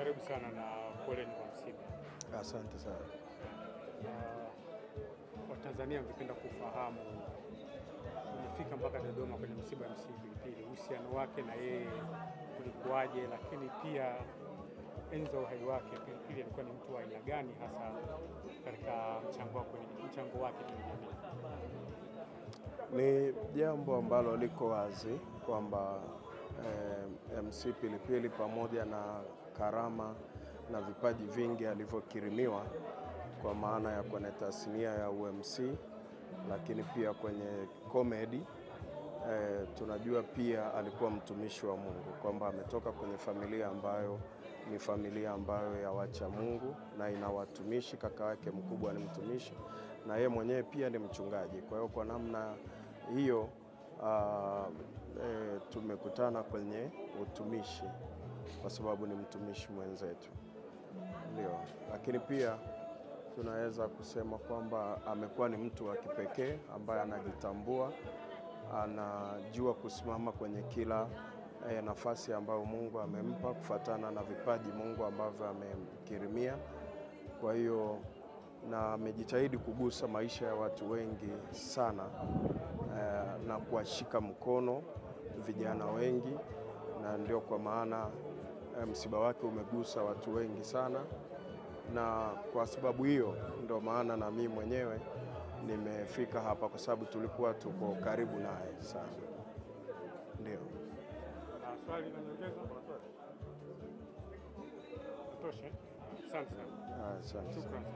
Karibu sana na poleni kwa msiba. Asante sana. Watanzania wangependa kufahamu umefika mpaka Dodoma kwenye msiba wa MC Pilipili, uhusiano wake na yeye ulikuwaje, lakini pia enzi za uhai wake Pilipili alikuwa ni mtu wa aina gani hasa katika mchango wake kwenye jamii? Ni jambo ambalo liko wazi kwamba MC Pilipili pamoja na karama na vipaji vingi alivyokirimiwa kwa maana ya kwenye tasnia ya UMC, lakini pia kwenye comedy, tunajua pia alikuwa mtumishi wa Mungu, kwamba ametoka kwenye familia ambayo ni familia ambayo ya wacha Mungu na ina watumishi. Kaka yake mkubwa ni mtumishi na yeye mwenyewe pia ni mchungaji. Kwa hiyo kwa namna hiyo tumekutana kwenye utumishi kwa sababu ni mtumishi mwenzetu. Ndio, lakini pia tunaweza kusema kwamba amekuwa ni mtu wa kipekee ambaye anajitambua, anajua kusimama kwenye kila nafasi ambayo Mungu amempa kufuatana na vipaji Mungu ambavyo amemkirimia. Kwa hiyo na amejitahidi kugusa maisha ya watu wengi sana na kuwashika mkono vijana wengi, na ndio kwa maana msiba wake umegusa watu wengi sana, na kwa sababu hiyo ndio maana na mimi mwenyewe nimefika hapa, kwa sababu tulikuwa tuko karibu naye sana. Ndio. Swali la nyongeza kwa swali. Tosha. Asante sana. Asante. Shukrani.